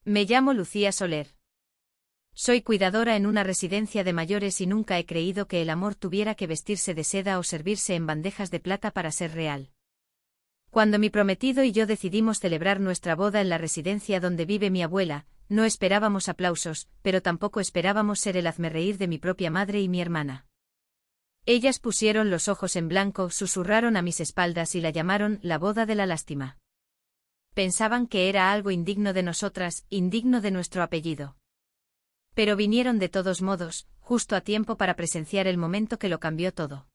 Me llamo Lucía Soler. Soy cuidadora en una residencia de mayores y nunca he creído que el amor tuviera que vestirse de seda o servirse en bandejas de plata para ser real. Cuando mi prometido y yo decidimos celebrar nuestra boda en la residencia donde vive mi abuela, no esperábamos aplausos, pero tampoco esperábamos ser el hazmerreír de mi propia madre y mi hermana. Ellas pusieron los ojos en blanco, susurraron a mis espaldas y la llamaron la boda de la lástima. Pensaban que era algo indigno de nosotras, indigno de nuestro apellido. Pero vinieron de todos modos, justo a tiempo para presenciar el momento que lo cambió todo.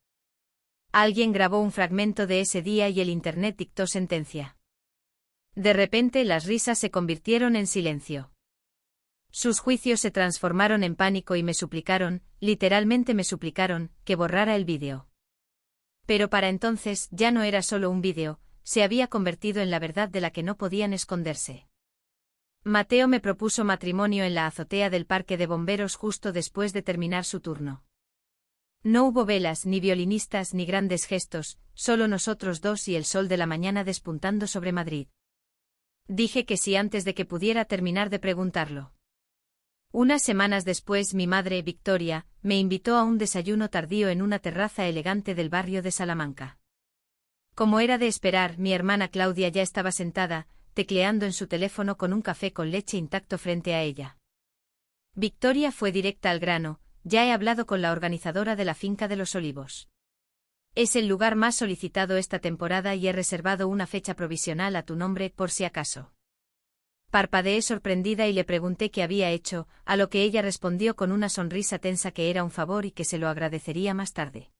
Alguien grabó un fragmento de ese día y el internet dictó sentencia. De repente las risas se convirtieron en silencio. Sus juicios se transformaron en pánico y me suplicaron, literalmente me suplicaron, que borrara el vídeo. Pero para entonces ya no era solo un vídeo, se había convertido en la verdad de la que no podían esconderse. Mateo me propuso matrimonio en la azotea del parque de bomberos justo después de terminar su turno. No hubo velas, ni violinistas, ni grandes gestos, solo nosotros dos y el sol de la mañana despuntando sobre Madrid. Dije que sí antes de que pudiera terminar de preguntarlo. Unas semanas después mi madre, Victoria, me invitó a un desayuno tardío en una terraza elegante del barrio de Salamanca. Como era de esperar, mi hermana Claudia ya estaba sentada, tecleando en su teléfono con un café con leche intacto frente a ella. Victoria fue directa al grano: ya he hablado con la organizadora de la finca de los Olivos. Es el lugar más solicitado esta temporada y he reservado una fecha provisional a tu nombre por si acaso. Parpadeé sorprendida y le pregunté qué había hecho, a lo que ella respondió con una sonrisa tensa que era un favor y que se lo agradecería más tarde.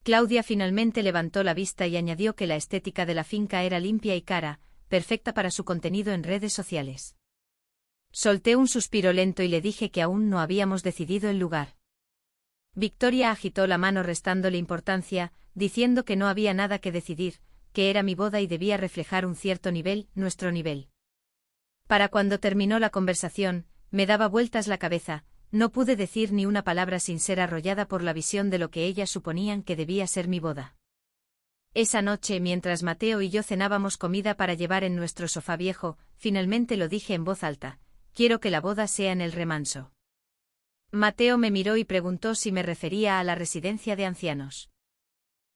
Claudia finalmente levantó la vista y añadió que la estética de la finca era limpia y cara, perfecta para su contenido en redes sociales. Solté un suspiro lento y le dije que aún no habíamos decidido el lugar. Victoria agitó la mano restándole importancia, diciendo que no había nada que decidir, que era mi boda y debía reflejar un cierto nivel, nuestro nivel. Para cuando terminó la conversación, me daba vueltas la cabeza, no pude decir ni una palabra sin ser arrollada por la visión de lo que ellas suponían que debía ser mi boda. Esa noche, mientras Mateo y yo cenábamos comida para llevar en nuestro sofá viejo, finalmente lo dije en voz alta: quiero que la boda sea en el Remanso. Mateo me miró y preguntó si me refería a la residencia de ancianos.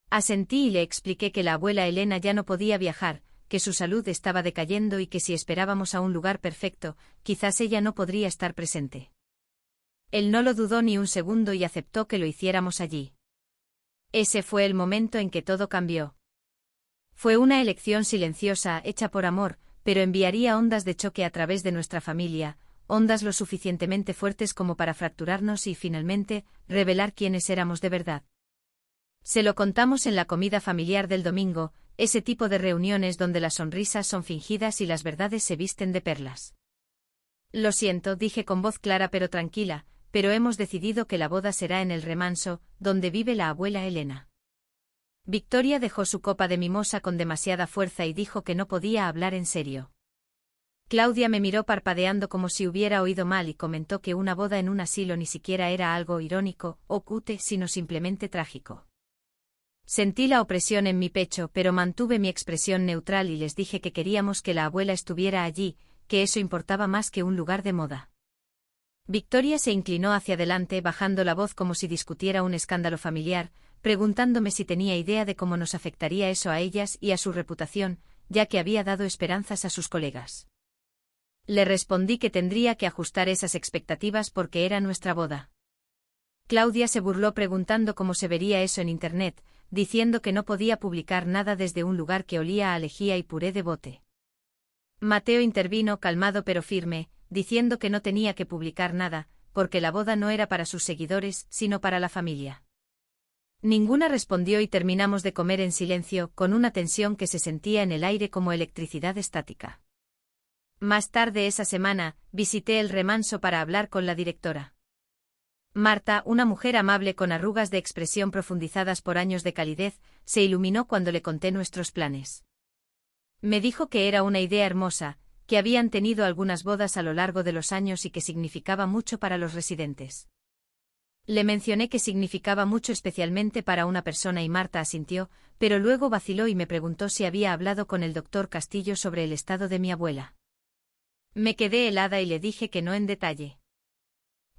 Asentí y le expliqué que la abuela Elena ya no podía viajar, que su salud estaba decayendo y que si esperábamos a un lugar perfecto, quizás ella no podría estar presente. Él no lo dudó ni un segundo y aceptó que lo hiciéramos allí. Ese fue el momento en que todo cambió. Fue una elección silenciosa, hecha por amor, pero enviaría ondas de choque a través de nuestra familia, ondas lo suficientemente fuertes como para fracturarnos y, finalmente, revelar quiénes éramos de verdad. Se lo contamos en la comida familiar del domingo, ese tipo de reuniones donde las sonrisas son fingidas y las verdades se visten de perlas. Lo siento, dije con voz clara pero tranquila, pero hemos decidido que la boda será en el Remanso, donde vive la abuela Elena. Victoria dejó su copa de mimosa con demasiada fuerza y dijo que no podía hablar en serio. Claudia me miró parpadeando como si hubiera oído mal y comentó que una boda en un asilo ni siquiera era algo irónico o cute, sino simplemente trágico. Sentí la opresión en mi pecho, pero mantuve mi expresión neutral y les dije que queríamos que la abuela estuviera allí, que eso importaba más que un lugar de moda. Victoria se inclinó hacia adelante bajando la voz como si discutiera un escándalo familiar, preguntándome si tenía idea de cómo nos afectaría eso a ellas y a su reputación, ya que había dado esperanzas a sus colegas. Le respondí que tendría que ajustar esas expectativas porque era nuestra boda. Claudia se burló preguntando cómo se vería eso en internet, diciendo que no podía publicar nada desde un lugar que olía a lejía y puré de bote. Mateo intervino calmado pero firme, diciendo que no tenía que publicar nada, porque la boda no era para sus seguidores, sino para la familia. Ninguna respondió y terminamos de comer en silencio, con una tensión que se sentía en el aire como electricidad estática. Más tarde esa semana, visité el Remanso para hablar con la directora. Marta, una mujer amable con arrugas de expresión profundizadas por años de calidez, se iluminó cuando le conté nuestros planes. Me dijo que era una idea hermosa, que habían tenido algunas bodas a lo largo de los años y que significaba mucho para los residentes. Le mencioné que significaba mucho especialmente para una persona y Marta asintió, pero luego vaciló y me preguntó si había hablado con el doctor Castillo sobre el estado de mi abuela. Me quedé helada y le dije que no en detalle.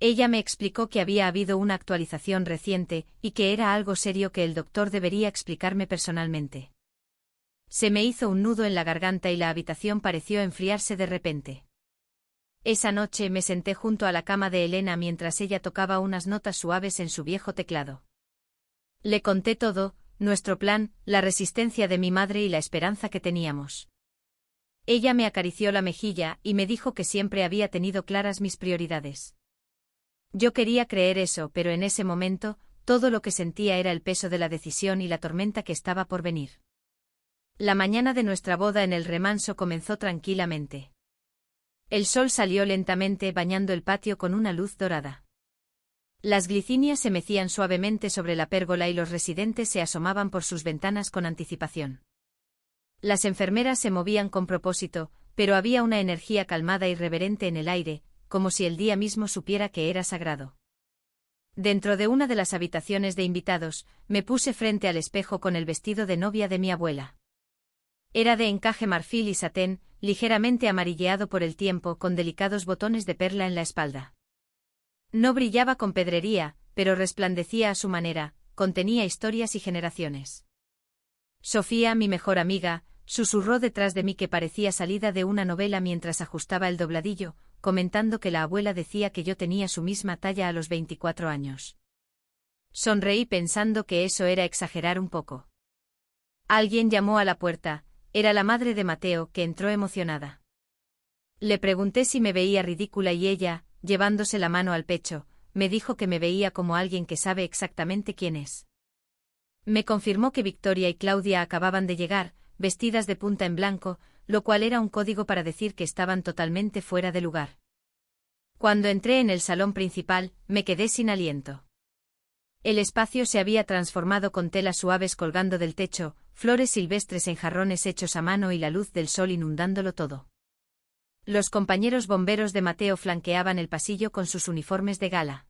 Ella me explicó que había habido una actualización reciente y que era algo serio que el doctor debería explicarme personalmente. Se me hizo un nudo en la garganta y la habitación pareció enfriarse de repente. Esa noche me senté junto a la cama de Elena mientras ella tocaba unas notas suaves en su viejo teclado. Le conté todo, nuestro plan, la resistencia de mi madre y la esperanza que teníamos. Ella me acarició la mejilla y me dijo que siempre había tenido claras mis prioridades. Yo quería creer eso, pero en ese momento, todo lo que sentía era el peso de la decisión y la tormenta que estaba por venir. La mañana de nuestra boda en el remanso comenzó tranquilamente. El sol salió lentamente bañando el patio con una luz dorada. Las glicinias se mecían suavemente sobre la pérgola y los residentes se asomaban por sus ventanas con anticipación. Las enfermeras se movían con propósito, pero había una energía calmada y reverente en el aire, como si el día mismo supiera que era sagrado. Dentro de una de las habitaciones de invitados, me puse frente al espejo con el vestido de novia de mi abuela. Era de encaje marfil y satén, ligeramente amarilleado por el tiempo, con delicados botones de perla en la espalda. No brillaba con pedrería, pero resplandecía a su manera, contenía historias y generaciones. Sofía, mi mejor amiga, susurró detrás de mí que parecía salida de una novela mientras ajustaba el dobladillo, comentando que la abuela decía que yo tenía su misma talla a los 24 años. Sonreí pensando que eso era exagerar un poco. Alguien llamó a la puerta, era la madre de Mateo, que entró emocionada. Le pregunté si me veía ridícula y ella, llevándose la mano al pecho, me dijo que me veía como alguien que sabe exactamente quién es. Me confirmó que Victoria y Claudia acababan de llegar, vestidas de punta en blanco, lo cual era un código para decir que estaban totalmente fuera de lugar. Cuando entré en el salón principal, me quedé sin aliento. El espacio se había transformado con telas suaves colgando del techo, flores silvestres en jarrones hechos a mano y la luz del sol inundándolo todo. Los compañeros bomberos de Mateo flanqueaban el pasillo con sus uniformes de gala.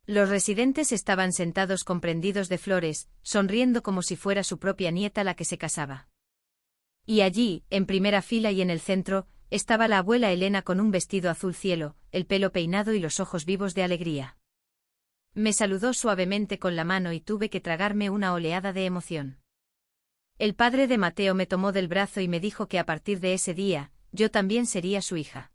Los residentes estaban sentados con prendidos de flores, sonriendo como si fuera su propia nieta la que se casaba. Y allí, en primera fila y en el centro, estaba la abuela Elena con un vestido azul cielo, el pelo peinado y los ojos vivos de alegría. Me saludó suavemente con la mano y tuve que tragarme una oleada de emoción. El padre de Mateo me tomó del brazo y me dijo que a partir de ese día, yo también sería su hija.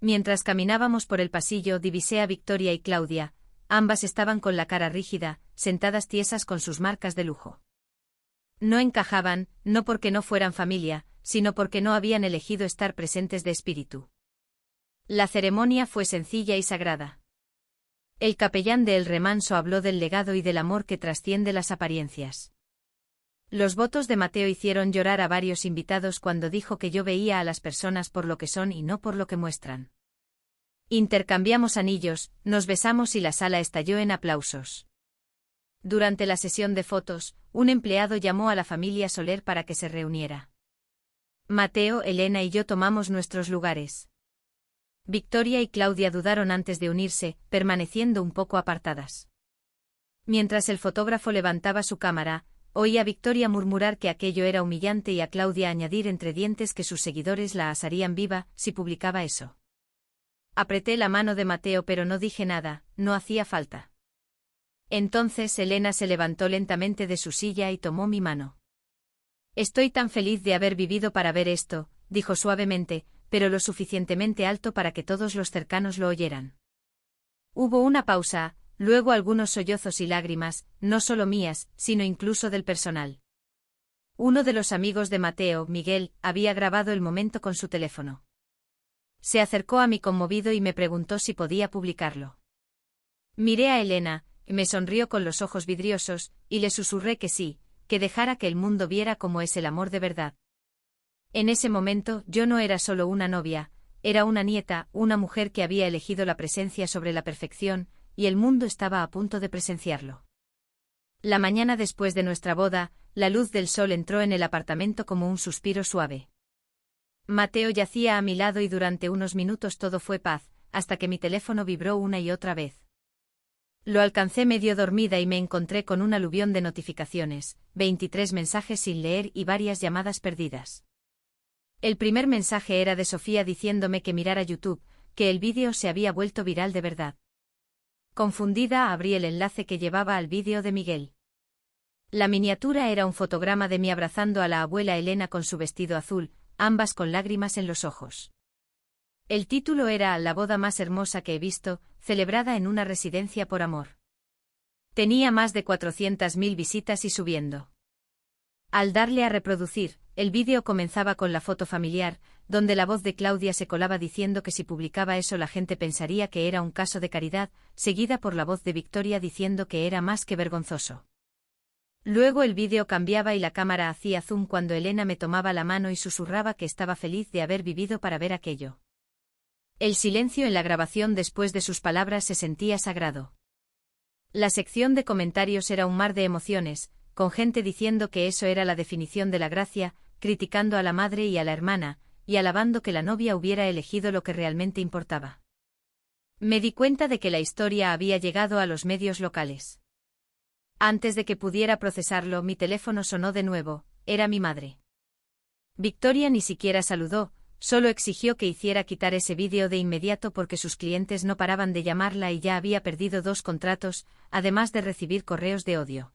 Mientras caminábamos por el pasillo divisé a Victoria y Claudia, ambas estaban con la cara rígida, sentadas tiesas con sus marcas de lujo. No encajaban, no porque no fueran familia, sino porque no habían elegido estar presentes de espíritu. La ceremonia fue sencilla y sagrada. El capellán de El Remanso habló del legado y del amor que trasciende las apariencias. Los votos de Mateo hicieron llorar a varios invitados cuando dijo que yo veía a las personas por lo que son y no por lo que muestran. Intercambiamos anillos, nos besamos y la sala estalló en aplausos. Durante la sesión de fotos, un empleado llamó a la familia Soler para que se reuniera. Mateo, Elena y yo tomamos nuestros lugares. Victoria y Claudia dudaron antes de unirse, permaneciendo un poco apartadas. Mientras el fotógrafo levantaba su cámara, oí a Victoria murmurar que aquello era humillante y a Claudia añadir entre dientes que sus seguidores la asarían viva si publicaba eso. Apreté la mano de Mateo pero no dije nada, no hacía falta. Entonces Elena se levantó lentamente de su silla y tomó mi mano. Estoy tan feliz de haber vivido para ver esto, dijo suavemente, pero lo suficientemente alto para que todos los cercanos lo oyeran. Hubo una pausa. Luego algunos sollozos y lágrimas, no solo mías, sino incluso del personal. Uno de los amigos de Mateo, Miguel, había grabado el momento con su teléfono. Se acercó a mí conmovido y me preguntó si podía publicarlo. Miré a Elena, me sonrió con los ojos vidriosos, y le susurré que sí, que dejara que el mundo viera cómo es el amor de verdad. En ese momento yo no era solo una novia, era una nieta, una mujer que había elegido la presencia sobre la perfección, y el mundo estaba a punto de presenciarlo. La mañana después de nuestra boda, la luz del sol entró en el apartamento como un suspiro suave. Mateo yacía a mi lado y durante unos minutos todo fue paz, hasta que mi teléfono vibró una y otra vez. Lo alcancé medio dormida y me encontré con un aluvión de notificaciones, 23 mensajes sin leer y varias llamadas perdidas. El primer mensaje era de Sofía diciéndome que mirara YouTube, que el vídeo se había vuelto viral de verdad. Confundida, abrí el enlace que llevaba al vídeo de Miguel. La miniatura era un fotograma de mí abrazando a la abuela Elena con su vestido azul, ambas con lágrimas en los ojos. El título era La boda más hermosa que he visto, celebrada en una residencia por amor. Tenía más de 400.000 visitas y subiendo. Al darle a reproducir, el vídeo comenzaba con la foto familiar, donde la voz de Claudia se colaba diciendo que si publicaba eso la gente pensaría que era un caso de caridad, seguida por la voz de Victoria diciendo que era más que vergonzoso. Luego el vídeo cambiaba y la cámara hacía zoom cuando Elena me tomaba la mano y susurraba que estaba feliz de haber vivido para ver aquello. El silencio en la grabación después de sus palabras se sentía sagrado. La sección de comentarios era un mar de emociones, con gente diciendo que eso era la definición de la gracia, criticando a la madre y a la hermana, y alabando que la novia hubiera elegido lo que realmente importaba. Me di cuenta de que la historia había llegado a los medios locales. Antes de que pudiera procesarlo, mi teléfono sonó de nuevo, era mi madre. Victoria ni siquiera saludó, solo exigió que hiciera quitar ese vídeo de inmediato porque sus clientes no paraban de llamarla y ya había perdido 2 contratos, además de recibir correos de odio.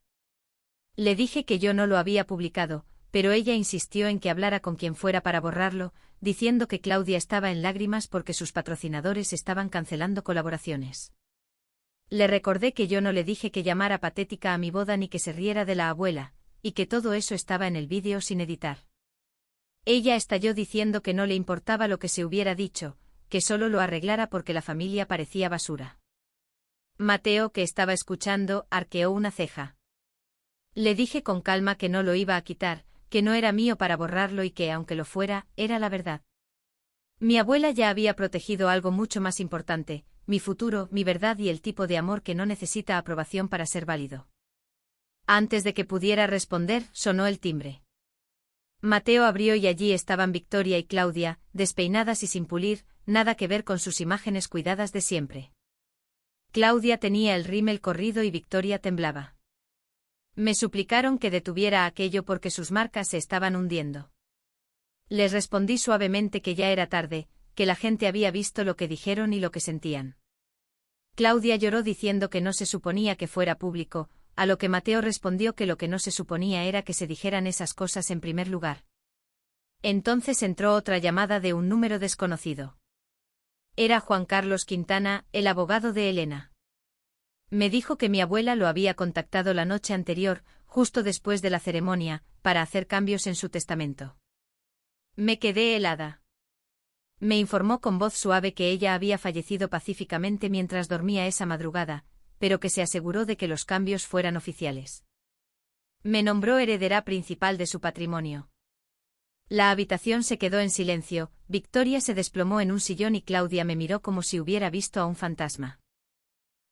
Le dije que yo no lo había publicado, pero ella insistió en que hablara con quien fuera para borrarlo, diciendo que Claudia estaba en lágrimas porque sus patrocinadores estaban cancelando colaboraciones. Le recordé que yo no le dije que llamara patética a mi boda ni que se riera de la abuela, y que todo eso estaba en el vídeo sin editar. Ella estalló diciendo que no le importaba lo que se hubiera dicho, que solo lo arreglara porque la familia parecía basura. Mateo, que estaba escuchando, arqueó una ceja. Le dije con calma que no lo iba a quitar, que no era mío para borrarlo y que, aunque lo fuera, era la verdad. Mi abuela ya había protegido algo mucho más importante, mi futuro, mi verdad y el tipo de amor que no necesita aprobación para ser válido. Antes de que pudiera responder, sonó el timbre. Mateo abrió y allí estaban Victoria y Claudia, despeinadas y sin pulir, nada que ver con sus imágenes cuidadas de siempre. Claudia tenía el rímel corrido y Victoria temblaba. Me suplicaron que detuviera aquello porque sus marcas se estaban hundiendo. Les respondí suavemente que ya era tarde, que la gente había visto lo que dijeron y lo que sentían. Claudia lloró diciendo que no se suponía que fuera público, a lo que Mateo respondió que lo que no se suponía era que se dijeran esas cosas en primer lugar. Entonces entró otra llamada de un número desconocido. Era Juan Carlos Quintana, el abogado de Elena. Me dijo que mi abuela lo había contactado la noche anterior, justo después de la ceremonia, para hacer cambios en su testamento. Me quedé helada. Me informó con voz suave que ella había fallecido pacíficamente mientras dormía esa madrugada, pero que se aseguró de que los cambios fueran oficiales. Me nombró heredera principal de su patrimonio. La habitación se quedó en silencio, Victoria se desplomó en un sillón y Claudia me miró como si hubiera visto a un fantasma.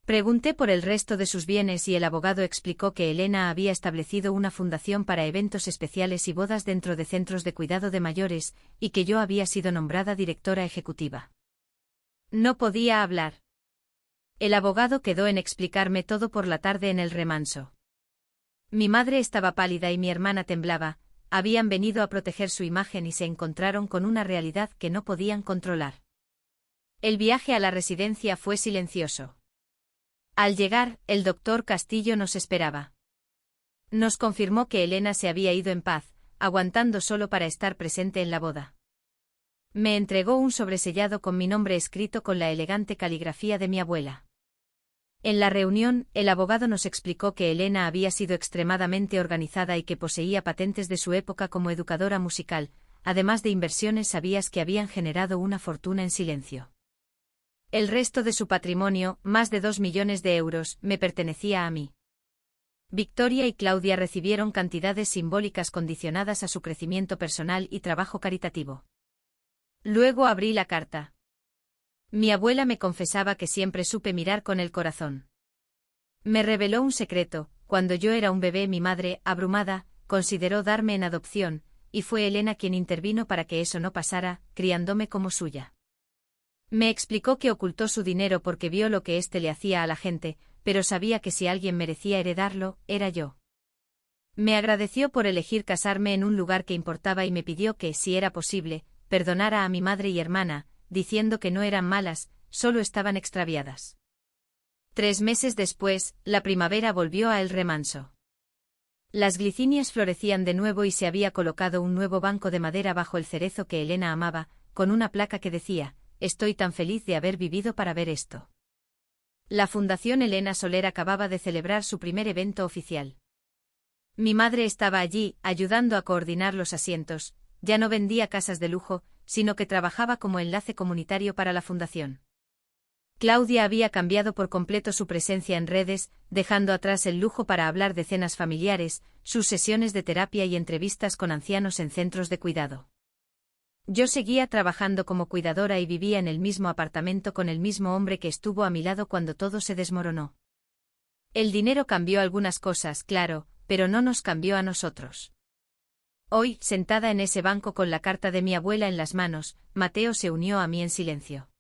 Pregunté por el resto de sus bienes y el abogado explicó que Elena había establecido una fundación para eventos especiales y bodas dentro de centros de cuidado de mayores, y que yo había sido nombrada directora ejecutiva. No podía hablar. El abogado quedó en explicarme todo por la tarde en el remanso. Mi madre estaba pálida y mi hermana temblaba, habían venido a proteger su imagen y se encontraron con una realidad que no podían controlar. El viaje a la residencia fue silencioso. Al llegar, el doctor Castillo nos esperaba. Nos confirmó que Elena se había ido en paz, aguantando solo para estar presente en la boda. Me entregó un sobresellado con mi nombre escrito con la elegante caligrafía de mi abuela. En la reunión, el abogado nos explicó que Elena había sido extremadamente organizada y que poseía patentes de su época como educadora musical, además de inversiones sabias que habían generado una fortuna en silencio. El resto de su patrimonio, más de 2 millones de euros, me pertenecía a mí. Victoria y Claudia recibieron cantidades simbólicas condicionadas a su crecimiento personal y trabajo caritativo. Luego abrí la carta. Mi abuela me confesaba que siempre supe mirar con el corazón. Me reveló un secreto: cuando yo era un bebé mi madre, abrumada, consideró darme en adopción, y fue Elena quien intervino para que eso no pasara, criándome como suya. Me explicó que ocultó su dinero porque vio lo que éste le hacía a la gente, pero sabía que si alguien merecía heredarlo, era yo. Me agradeció por elegir casarme en un lugar que importaba y me pidió que, si era posible, perdonara a mi madre y hermana, diciendo que no eran malas, solo estaban extraviadas. 3 meses después, la primavera volvió a El Remanso. Las glicinias florecían de nuevo y se había colocado un nuevo banco de madera bajo el cerezo que Elena amaba, con una placa que decía: «Estoy tan feliz de haber vivido para ver esto». La Fundación Elena Soler acababa de celebrar su primer evento oficial. Mi madre estaba allí, ayudando a coordinar los asientos. Ya no vendía casas de lujo, sino que trabajaba como enlace comunitario para la fundación. Claudia había cambiado por completo su presencia en redes, dejando atrás el lujo para hablar de cenas familiares, sus sesiones de terapia y entrevistas con ancianos en centros de cuidado. Yo seguía trabajando como cuidadora y vivía en el mismo apartamento con el mismo hombre que estuvo a mi lado cuando todo se desmoronó. El dinero cambió algunas cosas, claro, pero no nos cambió a nosotros. Hoy, sentada en ese banco con la carta de mi abuela en las manos, Mateo se unió a mí en silencio.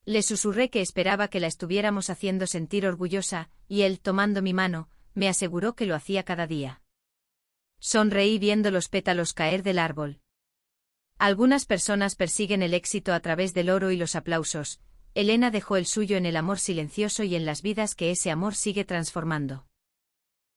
Le susurré que esperaba que la estuviéramos haciendo sentir orgullosa, y él, tomando mi mano, me aseguró que lo hacía cada día. Sonreí viendo los pétalos caer del árbol. Algunas personas persiguen el éxito a través del oro y los aplausos. Elena dejó el suyo en el amor silencioso y en las vidas que ese amor sigue transformando.